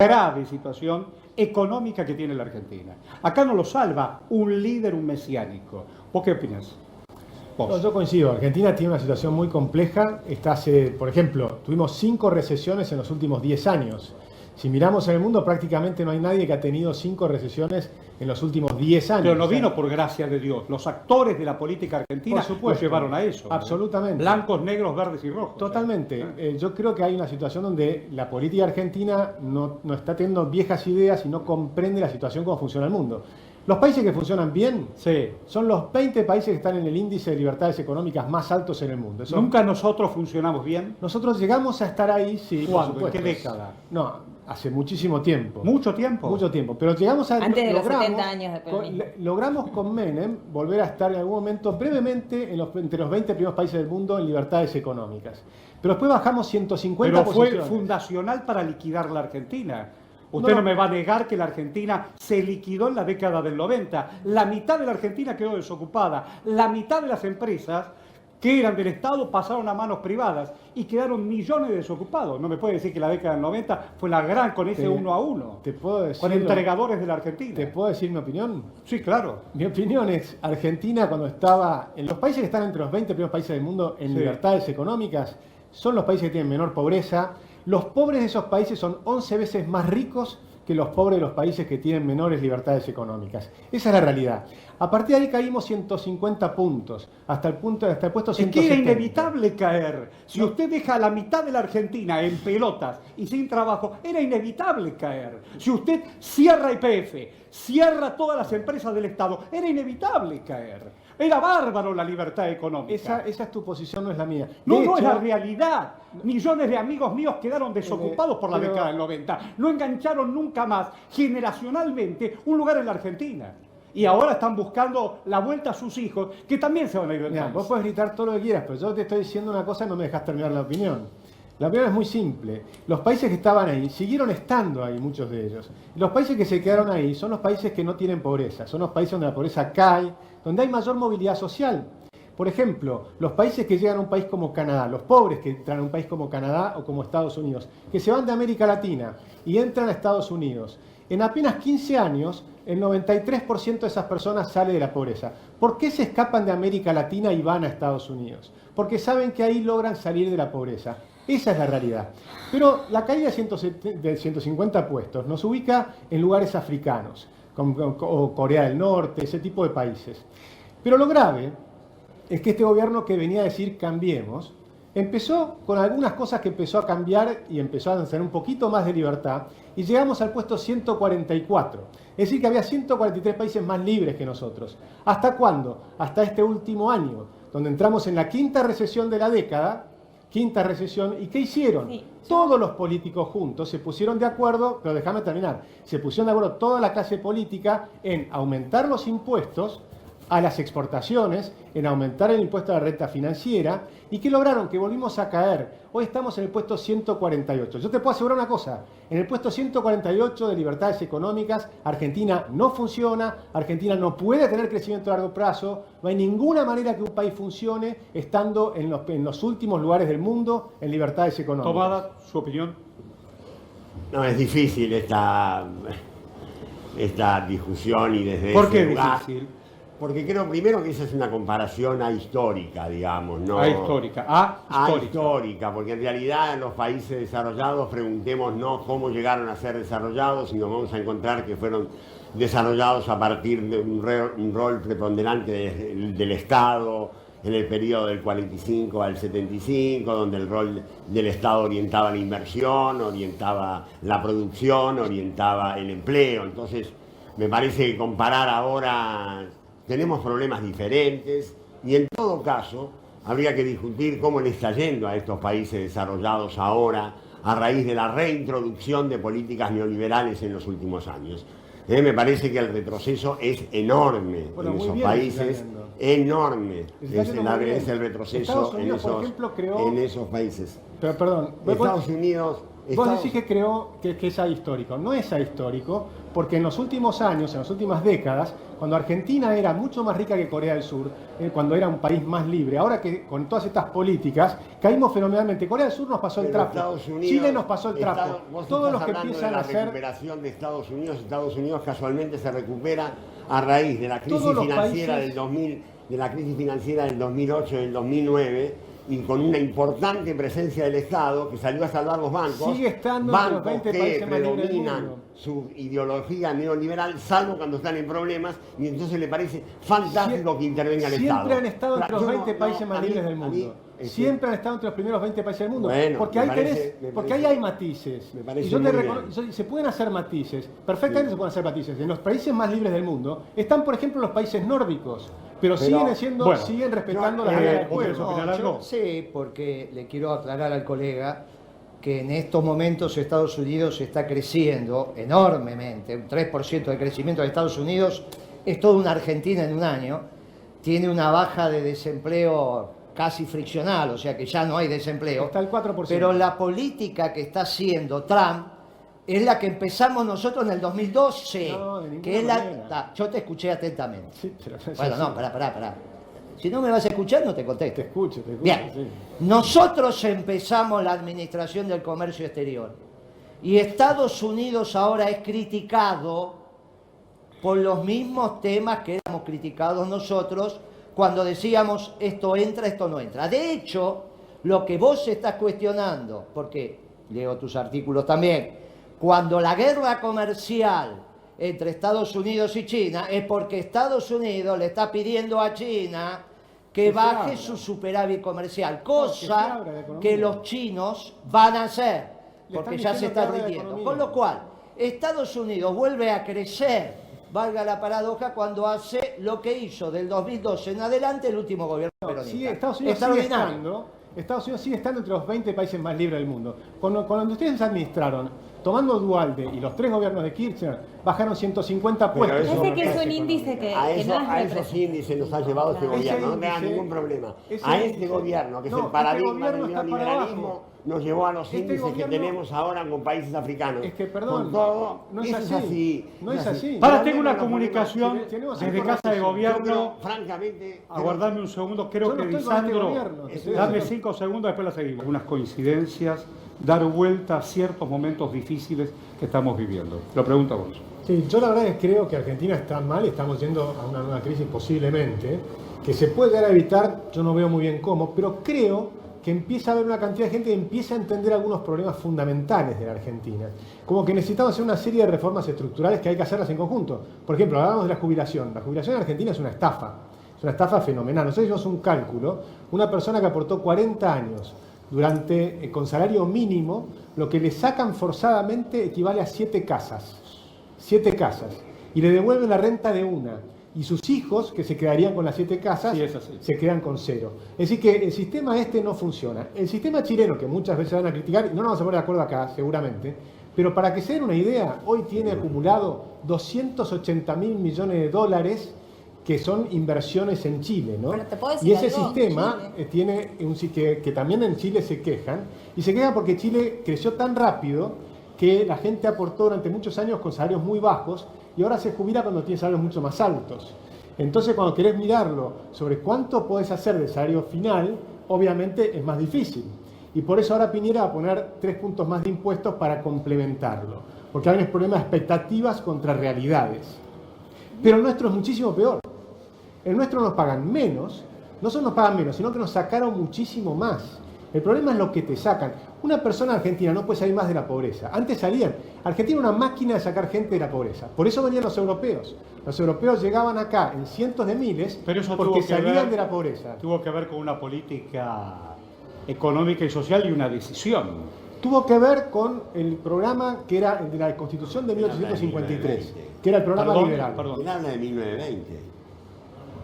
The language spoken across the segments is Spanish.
grave situación económica que tiene la Argentina. Acá no lo salva un líder, un mesiánico. ¿Vos qué opinas? No, yo coincido. Argentina tiene una situación muy compleja. Por ejemplo, tuvimos 5 recesiones en los últimos 10 años. Si miramos en el mundo, prácticamente no hay nadie que ha tenido 5 recesiones en los últimos 10 años. Pero no vino por gracia de Dios. Los actores de la política argentina nos llevaron a eso. Absolutamente. Blancos, negros, verdes y rojos. Totalmente. Yo creo que hay una situación donde la política argentina no está teniendo viejas ideas y no comprende la situación cómo funciona el mundo. Los países que funcionan bien son los 20 países que están en el índice de libertades económicas más altos en el mundo. ¿Nunca nosotros funcionamos bien? Nosotros llegamos a estar ahí, sí. ¿Cuándo? ¿En qué década? No, hace muchísimo tiempo. ¿Mucho tiempo? Mucho tiempo. Pero llegamos a... Antes de los 70 años de peronismo. Logramos con Menem volver a estar en algún momento brevemente entre los 20 primeros países del mundo en libertades económicas. Pero después bajamos 150 posiciones. Pero fue fundacional para liquidar la Argentina. Usted no me va a negar que la Argentina se liquidó en la década del 90. La mitad de la Argentina quedó desocupada. La mitad de las empresas que eran del Estado pasaron a manos privadas y quedaron millones de desocupados. No me puede decir que la década del 90 fue la gran con ese 1 a 1. ¿Te puedo decir? Con entregadores de la Argentina. ¿Te puedo decir mi opinión? Sí, claro. Mi opinión es, Argentina cuando estaba... En los países que están entre los 20 primeros países del mundo en libertades económicas, son los países que tienen menor pobreza. Los pobres de esos países son 11 veces más ricos que los pobres de los países que tienen menores libertades económicas. Esa es la realidad. A partir de ahí caímos 150 puntos, hasta el puesto 170. Es que era inevitable caer. Si usted deja a la mitad de la Argentina en pelotas y sin trabajo, era inevitable caer. Si usted cierra YPF, cierra todas las empresas del Estado, era inevitable caer. Era bárbaro la libertad económica. Esa es tu posición, no es la mía. No es la realidad. Millones de amigos míos quedaron desocupados por la década del 90. No engancharon nunca más, generacionalmente, un lugar en la Argentina. Y ahora están buscando la vuelta a sus hijos, que también se van a ir del país. Vos podés gritar todo lo que quieras, pero yo te estoy diciendo una cosa y no me dejas terminar la opinión. La opinión es muy simple. Los países que estaban ahí siguieron estando ahí, muchos de ellos. Los países que se quedaron ahí son los países que no tienen pobreza. Son los países donde la pobreza cae, donde hay mayor movilidad social. Por ejemplo, los países que llegan a un país como Canadá, los pobres que entran a un país como Canadá o como Estados Unidos, que se van de América Latina y entran a Estados Unidos. En apenas 15 años, el 93% de esas personas sale de la pobreza. ¿Por qué se escapan de América Latina y van a Estados Unidos? Porque saben que ahí logran salir de la pobreza. Esa es la realidad. Pero la caída de 150 puestos nos ubica en lugares africanos, o Corea del Norte, ese tipo de países. Pero lo grave es que este gobierno que venía a decir cambiemos, empezó con algunas cosas que empezó a cambiar y empezó a tener un poquito más de libertad y llegamos al puesto 144. Es decir, que había 143 países más libres que nosotros. ¿Hasta cuándo? Hasta este último año, donde entramos en la quinta recesión de la década. Quinta recesión. ¿Y qué hicieron? Sí. Todos los políticos juntos se pusieron de acuerdo, pero déjame terminar, se pusieron de acuerdo toda la clase política en aumentar los impuestos a las exportaciones, en aumentar el impuesto a la renta financiera. ¿Y qué lograron? Que volvimos a caer. Hoy estamos en el puesto 148. Yo te puedo asegurar una cosa, en el puesto 148 de libertades económicas, Argentina no funciona, Argentina no puede tener crecimiento a largo plazo, no hay ninguna manera que un país funcione estando en los últimos lugares del mundo en libertades económicas. Tomada, su opinión. No, es difícil esta discusión y desde ¿Por qué ese lugar, difícil? Porque creo primero que esa es una comparación ahistórica, digamos, ¿no? Ahistórica, porque en realidad en los países desarrollados preguntémonos cómo llegaron a ser desarrollados y nos vamos a encontrar que fueron desarrollados a partir de un rol preponderante del Estado en el periodo del 45 al 75, donde el rol del Estado orientaba la inversión, orientaba la producción, orientaba el empleo. Entonces, me parece que comparar ahora... Tenemos problemas diferentes y en todo caso habría que discutir cómo le está yendo a estos países desarrollados ahora a raíz de la reintroducción de políticas neoliberales en los últimos años. Me parece que el retroceso es enorme en esos países, enorme es el retroceso en esos países. Pero, perdón, Estados Unidos Vos decís que creó que es ahistórico. No es ahistórico, porque en los últimos años, en las últimas décadas, cuando Argentina era mucho más rica que Corea del Sur, cuando era un país más libre, ahora que con todas estas políticas caímos fenomenalmente. Corea del Sur nos pasó el trapo, Chile nos pasó el trapo. Todos los que empiezan a hacer... la recuperación de Estados Unidos casualmente se recupera a raíz de la crisis financiera del 2000, de la crisis financiera del 2008 y del 2009, y con una importante presencia del Estado que salió a salvar los bancos. Sigue estando bancos entre los 20 que países más libres del predominan mundo. su ideología neoliberal, salvo cuando están en problemas, y entonces le parece fantástico que intervenga el Estado. Siempre han estado entre los 20 países más libres del mundo. Siempre han estado entre los primeros 20 países del mundo. Bueno, porque ahí hay matices. Me parece Y yo muy te bien. se pueden hacer matices. Perfectamente se pueden hacer matices. En los países más libres del mundo están, por ejemplo, los países nórdicos. Pero siguen respetando las reglas del juego. Yo sé, porque le quiero aclarar al colega que en estos momentos Estados Unidos está creciendo enormemente, un 3% de crecimiento de Estados Unidos es toda una Argentina en un año, tiene una baja de desempleo casi friccional, o sea que ya no hay desempleo. Está el 4%. Pero la política que está haciendo Trump es la que empezamos nosotros en el 2012, No, de que es ninguna manera. yo te escuché atentamente. Sí, pero no es Bueno, así. no, pará. Si no me vas a escuchar, no te contesto. Te escucho. Bien, Sí. nosotros empezamos la administración del comercio exterior y Estados Unidos ahora es criticado por los mismos temas que éramos criticados nosotros cuando decíamos esto entra, esto no entra. De hecho, lo que vos estás cuestionando, porque leo tus artículos también, cuando la guerra comercial entre Estados Unidos y China es porque Estados Unidos le está pidiendo a China que baje su superávit comercial, cosa que los chinos van a hacer, porque ya se está rindiendo. Con lo cual, Estados Unidos vuelve a crecer, valga la paradoja, cuando hace lo que hizo del 2012 en adelante el último gobierno peronista. Sí, Estados Unidos sigue estando entre los 20 países más libres del mundo. Cuando ustedes administraron, tomando Dualde y los 3 gobiernos de Kirchner, bajaron 150 puestos. Parece que es un índice que A no es esos representativo. índices nos ha llevado este Claro. gobierno, no Ese tenga índice- ningún problema. ese A este índice- gobierno, que es no, el este paradigma gobierno del está para neoliberalismo, abajo. nos llevó a los Este índices que gobierno- tenemos ahora con países africanos. Es que, perdón, Con todo, no es eso así. No es así. Ahora tengo una Realmente comunicación tenemos desde información. Casa de Yo Gobierno. creo, francamente, Aguardame un segundo, creo Yo no que estoy con este Lisandro, gobierno, te estoy dame diciendo. 5 segundos, después la seguimos. Unas coincidencias, dar vuelta a ciertos momentos difíciles que estamos viviendo. Lo pregunto a vos. Sí, yo la verdad es que creo que Argentina está mal, estamos yendo a una nueva crisis posiblemente, que se puede llegar a evitar, yo no veo muy bien cómo, pero creo que empieza a haber una cantidad de gente que empieza a entender algunos problemas fundamentales de la Argentina. Como que necesitamos hacer una serie de reformas estructurales que hay que hacerlas en conjunto. Por ejemplo, hablábamos de la jubilación. La jubilación en Argentina es una estafa fenomenal. Nosotros hicimos un cálculo, una persona que aportó 40 años con salario mínimo, lo que le sacan forzadamente equivale a 7 casas. 7 casas. Y le devuelven la renta de una. Y sus hijos, que se quedarían con las 7 casas, Sí, es así. se quedan con 0. Es decir, que el sistema este no funciona. El sistema chileno, que muchas veces van a criticar, y no nos vamos a poner de acuerdo acá, seguramente, pero para que se den una idea, hoy tiene acumulado 280.000 millones de dólares que son inversiones en Chile, ¿no? Pero te puedo decir Y ese algo, sistema Chile. tiene que también en Chile se quejan, y se quejan porque Chile creció tan rápido que la gente aportó durante muchos años con salarios muy bajos y ahora se jubila cuando tiene salarios mucho más altos. Entonces, cuando querés mirarlo sobre cuánto podés hacer de salario final, obviamente es más difícil. Y por eso ahora Piñera va a poner 3 puntos más de impuestos para complementarlo. Porque hay un problema de expectativas contra realidades. Pero el nuestro es muchísimo peor. El nuestro nos pagan menos, no solo nos pagan menos, sino que nos sacaron muchísimo más. El problema es lo que te sacan. Una persona argentina no puede salir más de la pobreza. Antes salían. Argentina era una máquina de sacar gente de la pobreza. Por eso venían los europeos. Los europeos llegaban acá en cientos de miles Pero eso porque tuvo que salían ver- de la pobreza. Tuvo que ver con una política económica y social y una decisión. Tuvo que ver con el programa que era el de la Constitución de 1853, que era el programa liberal. Perdón. Él habla de 1920.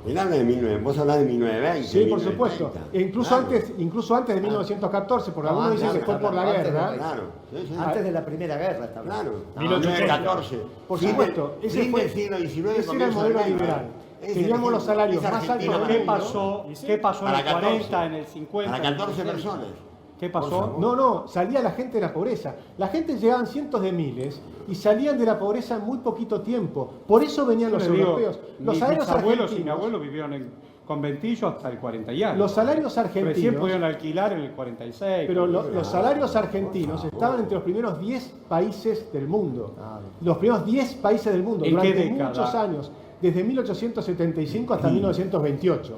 Él habla de 1920. Vos hablás de 1920. Sí, por supuesto. 1930. E incluso, Claro. incluso antes de 1914, porque No, algunos dicen antes, que fue por la antes, guerra. Claro. Sí, sí. Antes de la Primera Guerra está hablando. Claro. No, 1914. Por Fin supuesto, del- ese fin fue del siglo XIX, ese era el comienzo modelo del 20. liberal. Ese Teníamos es los salarios esa más altos Argentina del ¿Qué mundo. pasó, ¿qué pasó en Para el 14, 40, en el 50? Para en el 14 60? personas. ¿Qué pasó? No, salía la gente de la pobreza. La gente llegaban cientos de miles y salían de la pobreza en muy poquito tiempo. Por eso venían los europeos. Los salarios abuelos y mi argentinos, abuelo vivieron en conventillo hasta el 40 y algo. los salarios argentinos, Recién pudieron alquilar en el 46. pero los salarios argentinos estaban entre los primeros 10 países del mundo. Los primeros 10 países del mundo ¿En qué durante década? muchos años, desde 1875 hasta 1928.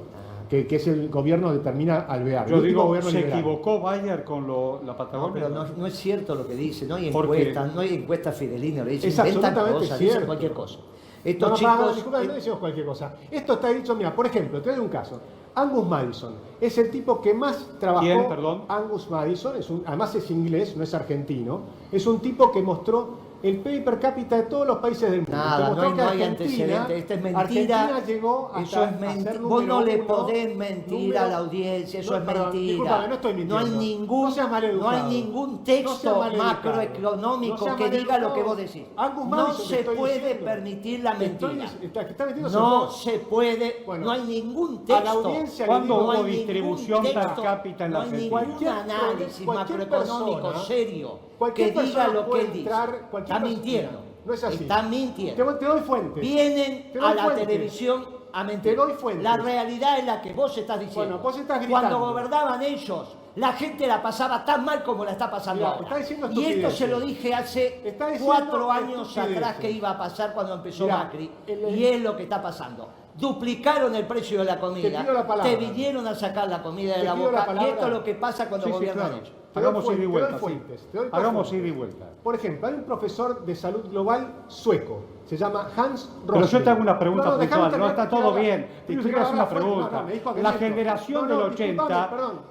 Que es el gobierno de Termina Alvear. Yo digo, gobierno se liberal. equivocó Bayer con la No, Patagonia. pero no es cierto lo que dice, no hay ¿Por qué? encuestas fidelinas, le dicen, Es inventan absolutamente cosas, cierto. dicen cualquier cosa. No, Estos disculpa, chicos, no decimos cualquier cosa. Esto está dicho, mira, por ejemplo, te doy un caso. Angus Madison es el tipo que más trabajó. ¿Quién, perdón? Angus Madison, además es inglés, no es argentino. Es un tipo que mostró el PIB per cápita de todos los países del mundo. nada, Te mostró no que hay Argentina- antecedentes, esta es mentira. Argentina llegó hasta Eso es a ser mentira. número Vos no le uno, podés mentir a la audiencia, eso es perdón, mentira. discúlpame, no estoy mintiendo. No hay ningún, No seas maleducado. no hay ningún No seas texto maleducado. macroeconómico No seas que diga maleducado. lo que vos decís. Angus No Madison, te se estoy puede diciendo. permitir la mentira. Está metiendo No se puede, Bueno, no hay ningún a la texto. audiencia le ¿Cuándo digo, hubo no hay distribución ningún per texto, cápita en la no hay Argentina? ningún análisis cualquier macroeconómico persona- serio que cualquier diga persona lo que puede él dice. entrar, cualquier Está persona- mintiendo. No es así. Está mintiendo. Te doy fuentes. Vienen Te doy a la fuentes. televisión a mentir. Te doy fuentes. La realidad es la que vos estás diciendo. Bueno, vos estás gritando. Cuando gobernaban ellos, la gente la pasaba tan mal como la está pasando Mira, ahora. está diciendo Y esto estupideces. se lo dije hace Está diciendo 4 años estupideces. atrás que iba a pasar cuando empezó Mira, Macri. el- Y es lo que está pasando. Duplicaron el precio de la comida. Te pido la palabra. Te vinieron a sacar la comida de Te la pido la boca. Y palabra. esto es lo que pasa cuando Sí, sí, gobiernan claro. ellos. Te doy Hagamos ida y fuentes, vuelta. te doy sí. fuentes, te doy Hagamos fuentes. ida y vuelta. Por ejemplo, hay un profesor de salud global sueco, se llama Hans Rosling. Pero yo te hago una pregunta déjame puntual, no terminar, está te todo quiero bien. hablar. Tú Te quieres quiero una hablar fuerte. pregunta. Me dijo que La miento. generación del 80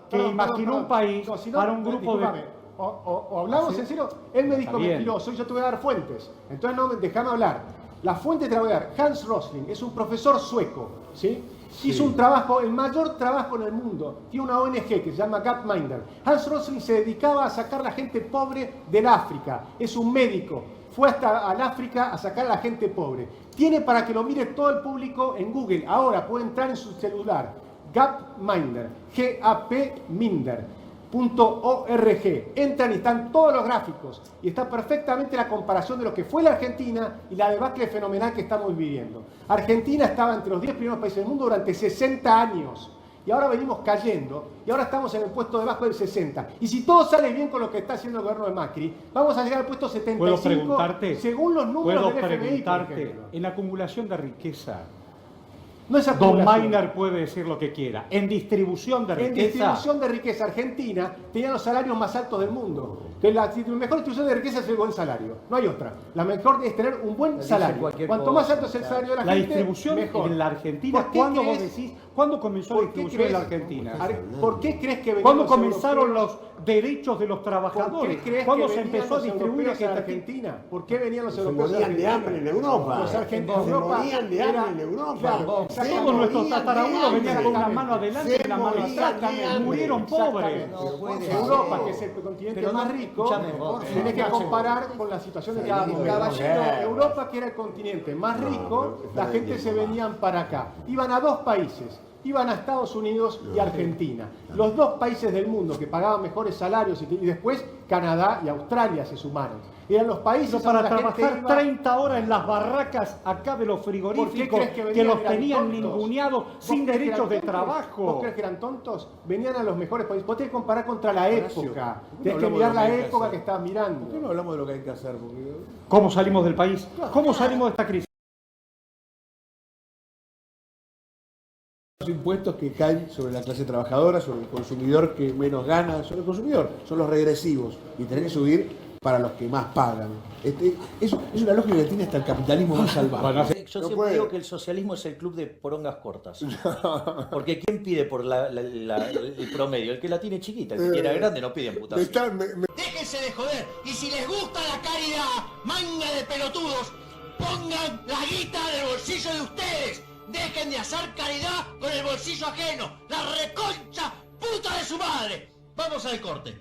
que imaginó un país para un grupo de... discúlpame. O hablamos en serio, él me dijo Está bien. mentiroso y yo te voy a dar fuentes. Entonces no, déjame hablar. La fuente te la voy a dar. Hans Rosling es un profesor sueco, ¿sí? Hizo un trabajo, el mayor trabajo en el mundo. Tiene una ONG que se llama Gapminder. Hans Rosling se dedicaba a sacar a la gente pobre del África. Es un médico. Fue hasta al África a sacar a la gente pobre. Tiene para que lo mire todo el público en Google. Ahora puede entrar en su celular. Gapminder. Gapminder.org. Entran y están todos los gráficos. Y está perfectamente la comparación de lo que fue la Argentina y la debacle fenomenal que estamos viviendo. Argentina estaba entre los 10 primeros países del mundo durante 60 años. Y ahora venimos cayendo, y ahora estamos en el puesto debajo del 60. Y si todo sale bien con lo que está haciendo el gobierno de Macri, vamos a llegar al puesto 75 ¿Puedo preguntarte? según los números ¿Puedo del FMI, por preguntarte? ejemplo. En la acumulación de riqueza, No es Don acumulación. Maynard puede decir lo que quiera. En distribución de En riqueza, distribución de riqueza, Argentina tenía los salarios más altos del mundo. Entonces, la mejor distribución de riqueza es el buen salario. No hay otra. La mejor es tener un buen Dice salario. cualquier Cuanto cosa, más alto es el salario de la, la gente, distribución mejor. en la Argentina, ¿Por qué ¿cuándo vos crees- decís? ¿Cuándo comenzó la ¿Por qué distribución en la crees- Argentina? ¿Por qué crees que venían ¿Cuándo los comenzaron europeos? los derechos de los ¿Por qué trabajadores? crees ¿Cuándo que se venían empezó a los distribuir europeos a esta Argentina? ¿Por qué venían los Se europeos a morían de Argentina? hambre en Europa. Los argentinos Se morían de hambre en Europa. Claro, Todos nuestros tatarabuelos venían con una mano adelante y una mano atrás, Exactamente. murieron pobres. Exactamente. No puede Europa, ser. que es el continente Pero más no, rico, escúchame vos. tiene que comparar con la situación de cada momento. Caballero. Europa, que era el continente más rico, la gente se venían para acá. Iban a dos países. Iban a Estados Unidos y Argentina. Los dos países del mundo que pagaban mejores salarios y después Canadá y Australia se sumaron. Eran los países Pero para donde la gente trabajar iba. 30 horas en las barracas acá de los frigoríficos crees que que venían? los Eran tenían tontos. ninguneados ¿Vos sin crees que derechos eran de tontos? trabajo. ¿Vos crees que eran tontos? Venían a los mejores países. Vos tenés que comparar contra la época. ¿por qué no Tenés que hablamos mirar de lo la que hay que época hacer? que estás mirando. ¿Por qué no hablamos de lo que hay que hacer? Porque ¿Cómo salimos del país? ¿Cómo salimos de esta crisis? los impuestos que caen sobre la clase trabajadora, sobre el consumidor que menos gana, sobre el consumidor, son los regresivos y tenés que subir para los que más pagan. Es una lógica que tiene hasta el capitalismo más salvaje. Bueno, Yo No siempre puede. digo que el socialismo es el club de porongas cortas. Porque ¿quién pide por el promedio? El que la tiene chiquita, el que tiene grande no pide amputación. Déjense de joder. Y si les gusta la caridad, manga de pelotudos, pongan la guita del bolsillo de ustedes. Dejen de hacer caridad con el bolsillo ajeno. La reconcha puta de su madre. Vamos al corte.